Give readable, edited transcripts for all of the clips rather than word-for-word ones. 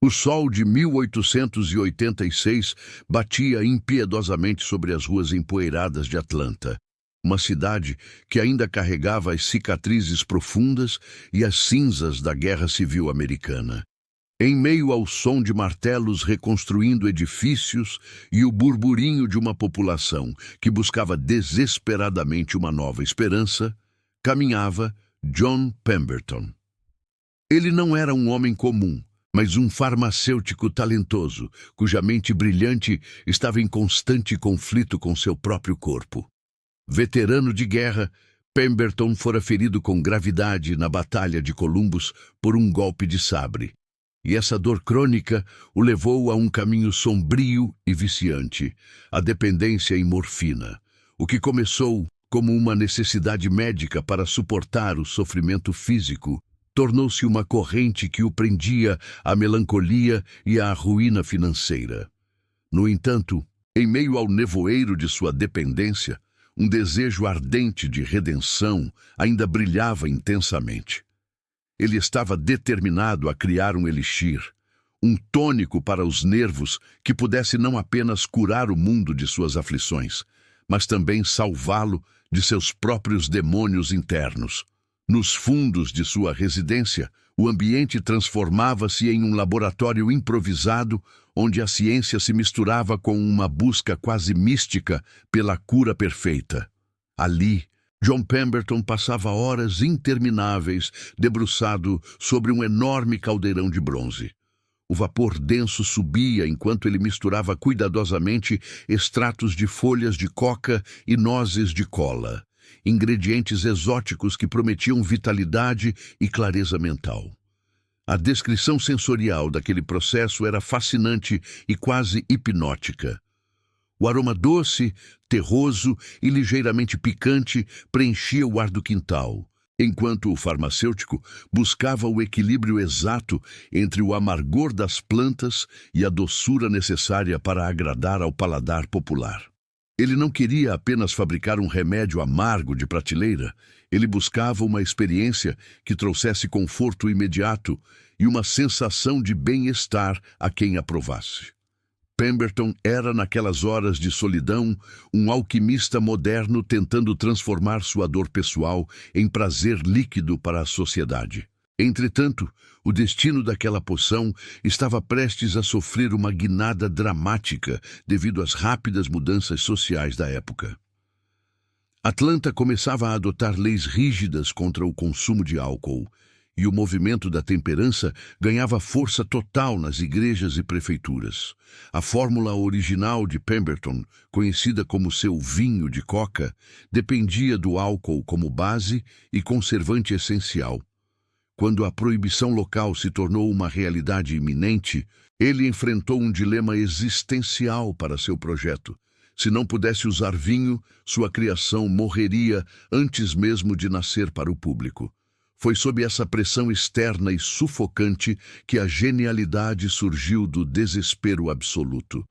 O sol de 1886 batia impiedosamente sobre as ruas empoeiradas de Atlanta, uma cidade que ainda carregava as cicatrizes profundas e as cinzas da Guerra Civil Americana. Em meio ao som de martelos reconstruindo edifícios e o burburinho de uma população que buscava desesperadamente uma nova esperança, caminhava John Pemberton. Ele não era um homem comum, mas um farmacêutico talentoso, cuja mente brilhante estava em constante conflito com seu próprio corpo. Veterano de guerra, Pemberton fora ferido com gravidade na Batalha de Columbus por um golpe de sabre. E essa dor crônica o levou a um caminho sombrio e viciante, a dependência em morfina, o que começou como uma necessidade médica para suportar o sofrimento físico, tornou-se uma corrente que o prendia à melancolia e à ruína financeira. No entanto, em meio ao nevoeiro de sua dependência, um desejo ardente de redenção ainda brilhava intensamente. Ele estava determinado a criar um elixir, um tônico para os nervos que pudesse não apenas curar o mundo de suas aflições, mas também salvá-lo de seus próprios demônios internos. Nos fundos de sua residência, o ambiente transformava-se em um laboratório improvisado onde a ciência se misturava com uma busca quase mística pela cura perfeita. Ali, John Pemberton passava horas intermináveis debruçado sobre um enorme caldeirão de bronze. O vapor denso subia enquanto ele misturava cuidadosamente extratos de folhas de coca e nozes de cola, ingredientes exóticos que prometiam vitalidade e clareza mental. A descrição sensorial daquele processo era fascinante e quase hipnótica. O aroma doce, terroso e ligeiramente picante preenchia o ar do quintal, enquanto o farmacêutico buscava o equilíbrio exato entre o amargor das plantas e a doçura necessária para agradar ao paladar popular. Ele não queria apenas fabricar um remédio amargo de prateleira, ele buscava uma experiência que trouxesse conforto imediato e uma sensação de bem-estar a quem a provasse. Pemberton era, naquelas horas de solidão, um alquimista moderno tentando transformar sua dor pessoal em prazer líquido para a sociedade. Entretanto, o destino daquela poção estava prestes a sofrer uma guinada dramática devido às rápidas mudanças sociais da época. Atlanta começava a adotar leis rígidas contra o consumo de álcool, e o movimento da temperança ganhava força total nas igrejas e prefeituras. A fórmula original de Pemberton, conhecida como seu vinho de coca, dependia do álcool como base e conservante essencial. Quando a proibição local se tornou uma realidade iminente, ele enfrentou um dilema existencial para seu projeto. Se não pudesse usar vinho, sua criação morreria antes mesmo de nascer para o público. Foi sob essa pressão externa e sufocante que a genialidade surgiu do desespero absoluto.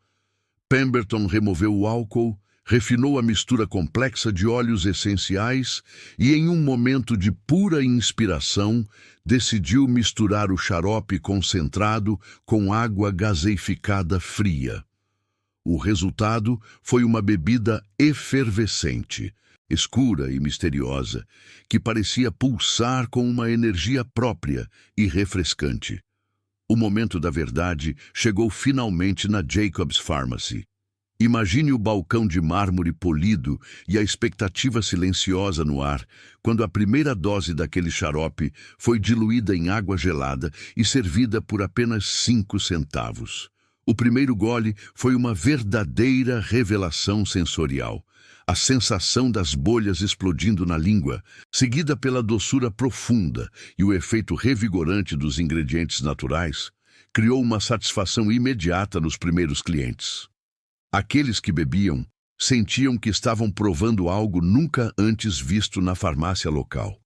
Pemberton removeu o álcool, refinou a mistura complexa de óleos essenciais e, em um momento de pura inspiração, decidiu misturar o xarope concentrado com água gaseificada fria. O resultado foi uma bebida efervescente, escura e misteriosa, que parecia pulsar com uma energia própria e refrescante. O momento da verdade chegou finalmente na Jacobs Pharmacy. Imagine o balcão de mármore polido e a expectativa silenciosa no ar, quando a primeira dose daquele xarope foi diluída em água gelada e servida por apenas 5 centavos. O primeiro gole foi uma verdadeira revelação sensorial. A sensação das bolhas explodindo na língua, seguida pela doçura profunda e o efeito revigorante dos ingredientes naturais, criou uma satisfação imediata nos primeiros clientes. Aqueles que bebiam sentiam que estavam provando algo nunca antes visto na farmácia local.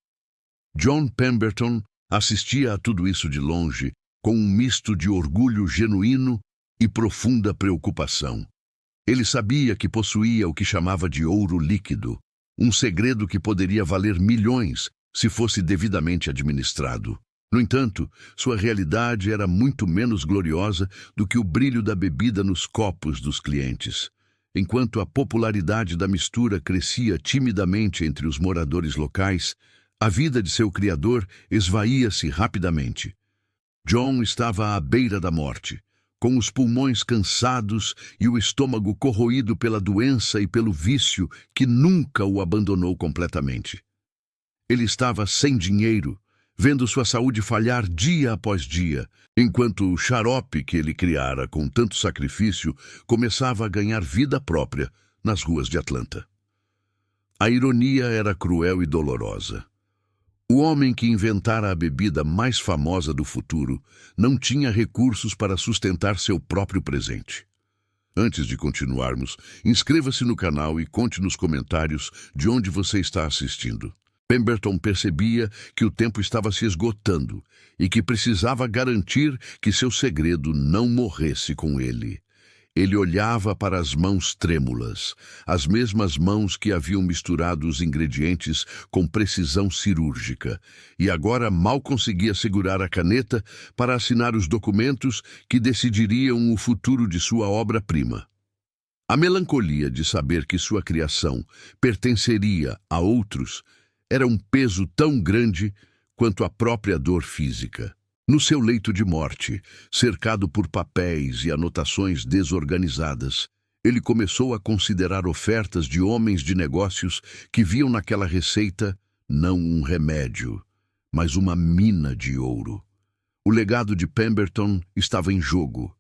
John Pemberton assistia a tudo isso de longe, com um misto de orgulho genuíno e profunda preocupação. Ele sabia que possuía o que chamava de ouro líquido, um segredo que poderia valer milhões se fosse devidamente administrado. No entanto, sua realidade era muito menos gloriosa do que o brilho da bebida nos copos dos clientes. Enquanto a popularidade da mistura crescia timidamente entre os moradores locais, a vida de seu criador esvaía-se rapidamente. John estava à beira da morte, com os pulmões cansados e o estômago corroído pela doença e pelo vício que nunca o abandonou completamente. Ele estava sem dinheiro, vendo sua saúde falhar dia após dia, enquanto o xarope que ele criara com tanto sacrifício começava a ganhar vida própria nas ruas de Atlanta. A ironia era cruel e dolorosa. O homem que inventara a bebida mais famosa do futuro não tinha recursos para sustentar seu próprio presente. Antes de continuarmos, inscreva-se no canal e conte nos comentários de onde você está assistindo. Pemberton percebia que o tempo estava se esgotando e que precisava garantir que seu segredo não morresse com ele. Ele olhava para as mãos trêmulas, as mesmas mãos que haviam misturado os ingredientes com precisão cirúrgica, e agora mal conseguia segurar a caneta para assinar os documentos que decidiriam o futuro de sua obra-prima. A melancolia de saber que sua criação pertenceria a outros era um peso tão grande quanto a própria dor física. No seu leito de morte, cercado por papéis e anotações desorganizadas, ele começou a considerar ofertas de homens de negócios que viam naquela receita não um remédio, mas uma mina de ouro. O legado de Pemberton estava em jogo,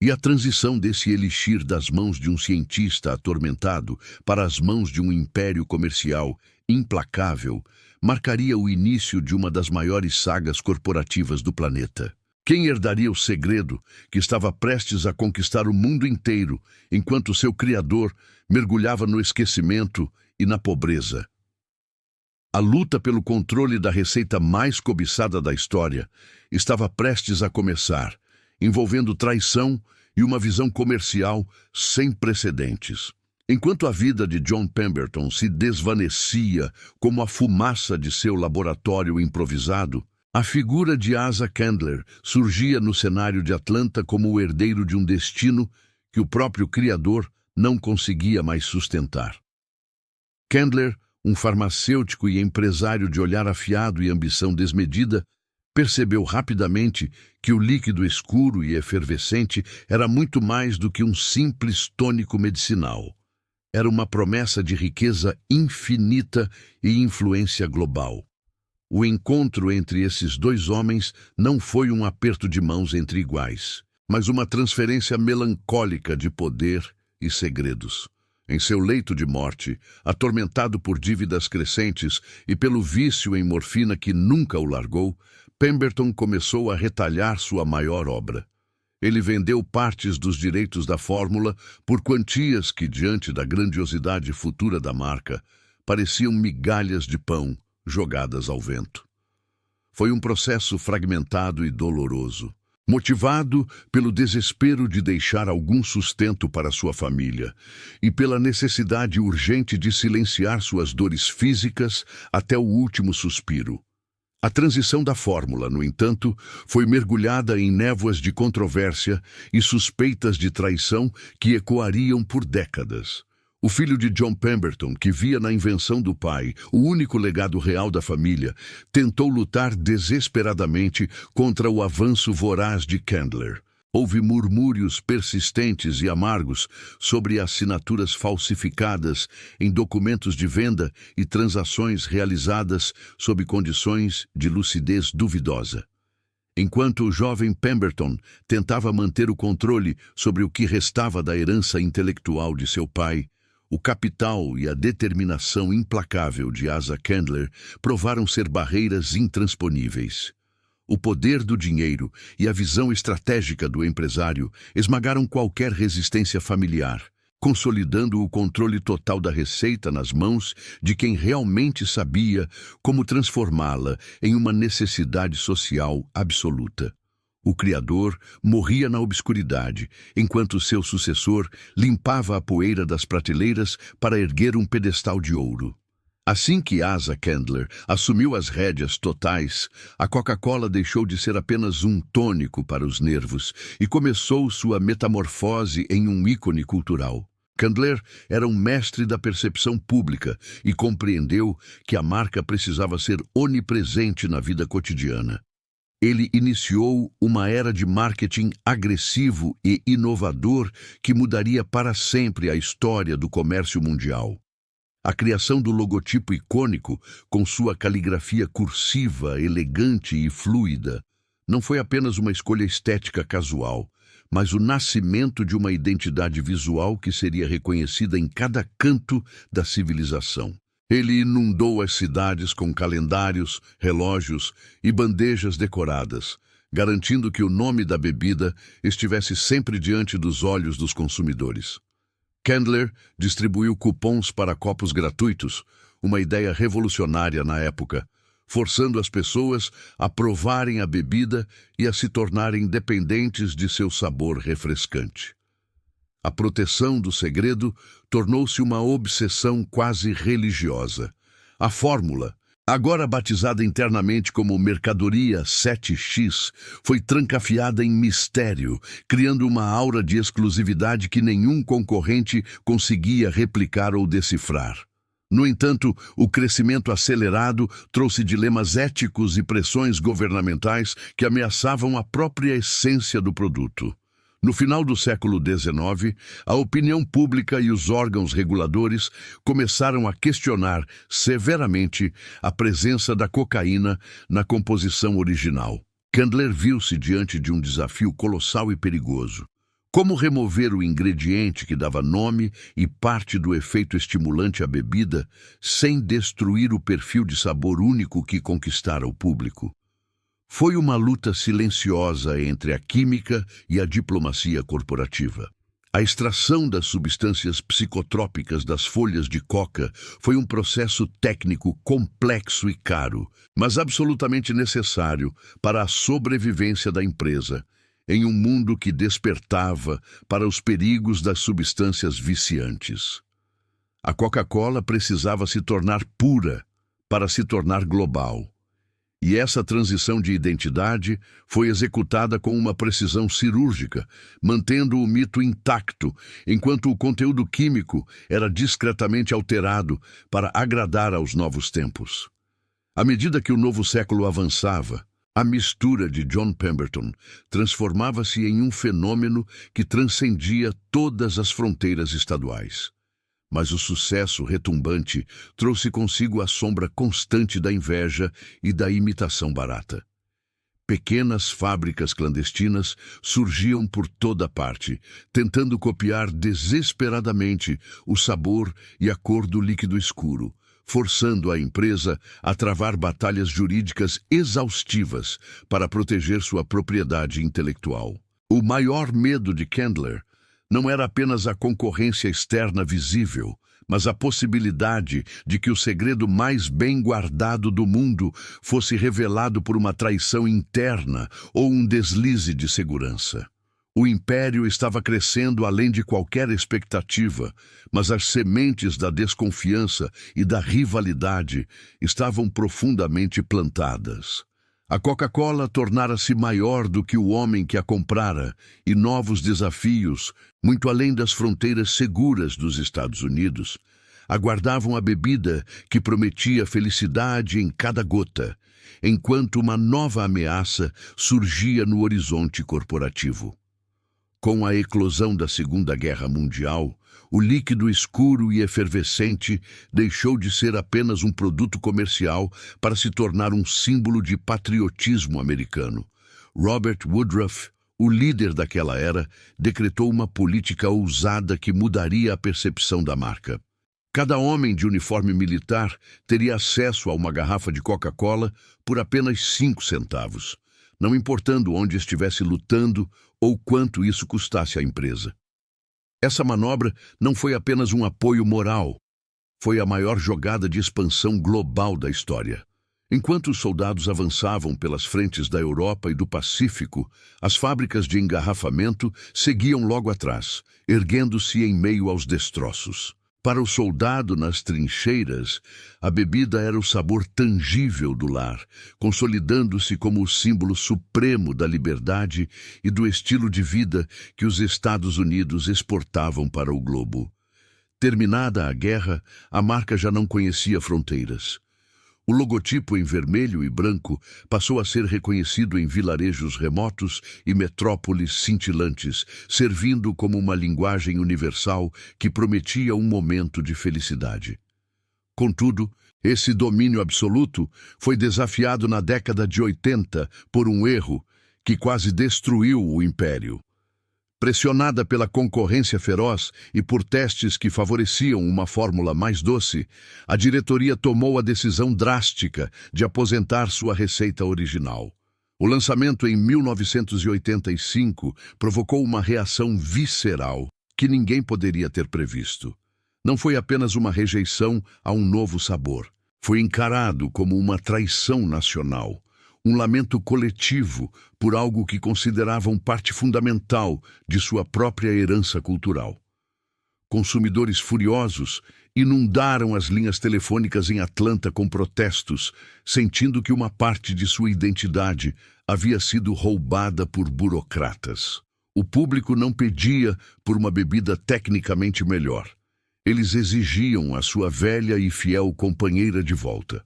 e a transição desse elixir das mãos de um cientista atormentado para as mãos de um império comercial implacável marcaria o início de uma das maiores sagas corporativas do planeta. Quem herdaria o segredo que estava prestes a conquistar o mundo inteiro, enquanto seu criador mergulhava no esquecimento e na pobreza? A luta pelo controle da receita mais cobiçada da história estava prestes a começar, envolvendo traição e uma visão comercial sem precedentes. Enquanto a vida de John Pemberton se desvanecia como a fumaça de seu laboratório improvisado, a figura de Asa Candler surgia no cenário de Atlanta como o herdeiro de um destino que o próprio criador não conseguia mais sustentar. Candler, um farmacêutico e empresário de olhar afiado e ambição desmedida, percebeu rapidamente que o líquido escuro e efervescente era muito mais do que um simples tônico medicinal. Era uma promessa de riqueza infinita e influência global. O encontro entre esses dois homens não foi um aperto de mãos entre iguais, mas uma transferência melancólica de poder e segredos. Em seu leito de morte, atormentado por dívidas crescentes e pelo vício em morfina que nunca o largou, Pemberton começou a retalhar sua maior obra. Ele vendeu partes dos direitos da fórmula por quantias que, diante da grandiosidade futura da marca, pareciam migalhas de pão jogadas ao vento. Foi um processo fragmentado e doloroso, motivado pelo desespero de deixar algum sustento para sua família e pela necessidade urgente de silenciar suas dores físicas até o último suspiro. A transição da fórmula, no entanto, foi mergulhada em névoas de controvérsia e suspeitas de traição que ecoariam por décadas. O filho de John Pemberton, que via na invenção do pai o único legado real da família, tentou lutar desesperadamente contra o avanço voraz de Candler. Houve murmúrios persistentes e amargos sobre assinaturas falsificadas em documentos de venda e transações realizadas sob condições de lucidez duvidosa. Enquanto o jovem Pemberton tentava manter o controle sobre o que restava da herança intelectual de seu pai, o capital e a determinação implacável de Asa Candler provaram ser barreiras intransponíveis. O poder do dinheiro e a visão estratégica do empresário esmagaram qualquer resistência familiar, consolidando o controle total da receita nas mãos de quem realmente sabia como transformá-la em uma necessidade social absoluta. O criador morria na obscuridade, enquanto seu sucessor limpava a poeira das prateleiras para erguer um pedestal de ouro. Assim que Asa Candler assumiu as rédeas totais, a Coca-Cola deixou de ser apenas um tônico para os nervos e começou sua metamorfose em um ícone cultural. Candler era um mestre da percepção pública e compreendeu que a marca precisava ser onipresente na vida cotidiana. Ele iniciou uma era de marketing agressivo e inovador que mudaria para sempre a história do comércio mundial. A criação do logotipo icônico, com sua caligrafia cursiva, elegante e fluida, não foi apenas uma escolha estética casual, mas o nascimento de uma identidade visual que seria reconhecida em cada canto da civilização. Ele inundou as cidades com calendários, relógios e bandejas decoradas, garantindo que o nome da bebida estivesse sempre diante dos olhos dos consumidores. Candler distribuiu cupons para copos gratuitos, uma ideia revolucionária na época, forçando as pessoas a provarem a bebida e a se tornarem dependentes de seu sabor refrescante. A proteção do segredo tornou-se uma obsessão quase religiosa. A fórmula, agora batizada internamente como Mercadoria 7X, foi trancafiada em mistério, criando uma aura de exclusividade que nenhum concorrente conseguia replicar ou decifrar. No entanto, o crescimento acelerado trouxe dilemas éticos e pressões governamentais que ameaçavam a própria essência do produto. No final do século XIX, a opinião pública e os órgãos reguladores começaram a questionar severamente a presença da cocaína na composição original. Candler viu-se diante de um desafio colossal e perigoso. Como remover o ingrediente que dava nome e parte do efeito estimulante à bebida sem destruir o perfil de sabor único que conquistara o público? Foi uma luta silenciosa entre a química e a diplomacia corporativa. A extração das substâncias psicotrópicas das folhas de coca foi um processo técnico complexo e caro, mas absolutamente necessário para a sobrevivência da empresa, em um mundo que despertava para os perigos das substâncias viciantes. A Coca-Cola precisava se tornar pura para se tornar global. E essa transição de identidade foi executada com uma precisão cirúrgica, mantendo o mito intacto, enquanto o conteúdo químico era discretamente alterado para agradar aos novos tempos. À medida que o novo século avançava, a mistura de John Pemberton transformava-se em um fenômeno que transcendia todas as fronteiras estaduais. Mas o sucesso retumbante trouxe consigo a sombra constante da inveja e da imitação barata. Pequenas fábricas clandestinas surgiam por toda parte, tentando copiar desesperadamente o sabor e a cor do líquido escuro, forçando a empresa a travar batalhas jurídicas exaustivas para proteger sua propriedade intelectual. O maior medo de Candler não era apenas a concorrência externa visível, mas a possibilidade de que o segredo mais bem guardado do mundo fosse revelado por uma traição interna ou um deslize de segurança. O império estava crescendo além de qualquer expectativa, mas as sementes da desconfiança e da rivalidade estavam profundamente plantadas. A Coca-Cola tornara-se maior do que o homem que a comprara e novos desafios, muito além das fronteiras seguras dos Estados Unidos, aguardavam a bebida que prometia felicidade em cada gota, enquanto uma nova ameaça surgia no horizonte corporativo. Com a eclosão da Segunda Guerra Mundial, o líquido escuro e efervescente deixou de ser apenas um produto comercial para se tornar um símbolo de patriotismo americano. Robert Woodruff, o líder daquela era, decretou uma política ousada que mudaria a percepção da marca. Cada homem de uniforme militar teria acesso a uma garrafa de Coca-Cola por apenas 5 centavos, não importando onde estivesse lutando ou quanto isso custasse à empresa. Essa manobra não foi apenas um apoio moral, foi a maior jogada de expansão global da história. Enquanto os soldados avançavam pelas frentes da Europa e do Pacífico, as fábricas de engarrafamento seguiam logo atrás, erguendo-se em meio aos destroços. Para o soldado nas trincheiras, a bebida era o sabor tangível do lar, consolidando-se como o símbolo supremo da liberdade e do estilo de vida que os Estados Unidos exportavam para o globo. Terminada a guerra, a marca já não conhecia fronteiras. O logotipo em vermelho e branco passou a ser reconhecido em vilarejos remotos e metrópoles cintilantes, servindo como uma linguagem universal que prometia um momento de felicidade. Contudo, esse domínio absoluto foi desafiado na década de 80 por um erro que quase destruiu o império. Pressionada pela concorrência feroz e por testes que favoreciam uma fórmula mais doce, a diretoria tomou a decisão drástica de aposentar sua receita original. O lançamento em 1985 provocou uma reação visceral que ninguém poderia ter previsto. Não foi apenas uma rejeição a um novo sabor. Foi encarado como uma traição nacional. Um lamento coletivo por algo que consideravam parte fundamental de sua própria herança cultural. Consumidores furiosos inundaram as linhas telefônicas em Atlanta com protestos, sentindo que uma parte de sua identidade havia sido roubada por burocratas. O público não pedia por uma bebida tecnicamente melhor. Eles exigiam a sua velha e fiel companheira de volta.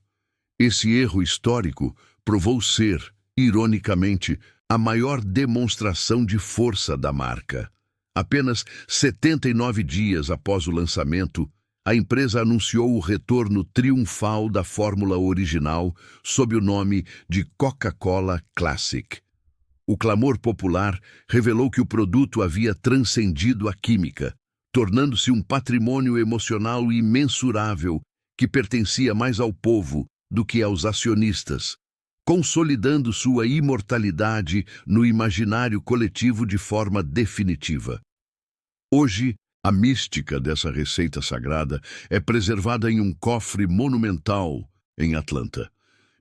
Esse erro histórico provou ser, ironicamente, a maior demonstração de força da marca. Apenas 79 dias após o lançamento, a empresa anunciou o retorno triunfal da fórmula original sob o nome de Coca-Cola Classic. O clamor popular revelou que o produto havia transcendido a química, tornando-se um patrimônio emocional imensurável que pertencia mais ao povo do que aos acionistas, consolidando sua imortalidade no imaginário coletivo de forma definitiva. Hoje, a mística dessa receita sagrada é preservada em um cofre monumental em Atlanta.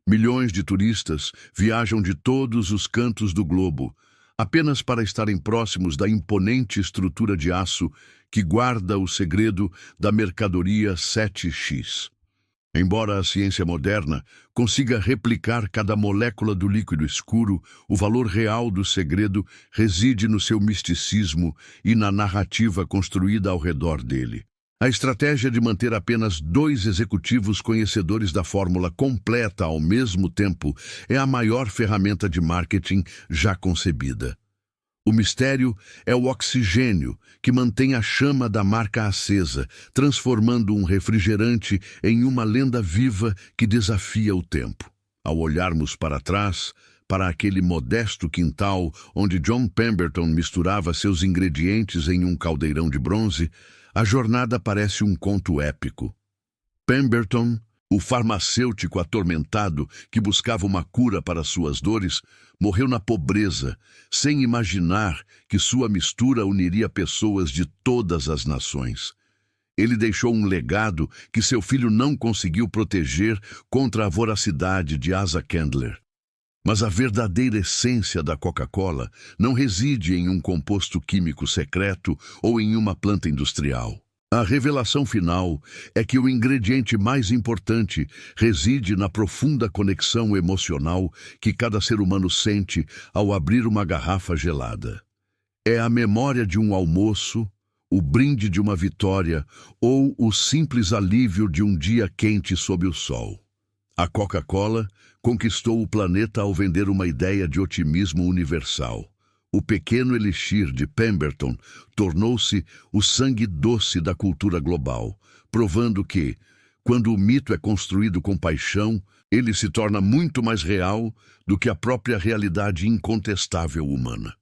Milhões de turistas viajam de todos os cantos do globo, apenas para estarem próximos da imponente estrutura de aço que guarda o segredo da mercadoria 7X. Embora a ciência moderna consiga replicar cada molécula do líquido escuro, o valor real do segredo reside no seu misticismo e na narrativa construída ao redor dele. A estratégia de manter apenas 2 executivos conhecedores da fórmula completa ao mesmo tempo é a maior ferramenta de marketing já concebida. O mistério é o oxigênio que mantém a chama da marca acesa, transformando um refrigerante em uma lenda viva que desafia o tempo. Ao olharmos para trás, para aquele modesto quintal onde John Pemberton misturava seus ingredientes em um caldeirão de bronze, a jornada parece um conto épico. Pemberton, o farmacêutico atormentado que buscava uma cura para suas dores, morreu na pobreza, sem imaginar que sua mistura uniria pessoas de todas as nações. Ele deixou um legado que seu filho não conseguiu proteger contra a voracidade de Asa Candler. Mas a verdadeira essência da Coca-Cola não reside em um composto químico secreto ou em uma planta industrial. A revelação final é que o ingrediente mais importante reside na profunda conexão emocional que cada ser humano sente ao abrir uma garrafa gelada. É a memória de um almoço, o brinde de uma vitória ou o simples alívio de um dia quente sob o sol. A Coca-Cola conquistou o planeta ao vender uma ideia de otimismo universal. O pequeno elixir de Pemberton tornou-se o sangue doce da cultura global, provando que, quando o mito é construído com paixão, ele se torna muito mais real do que a própria realidade incontestável humana.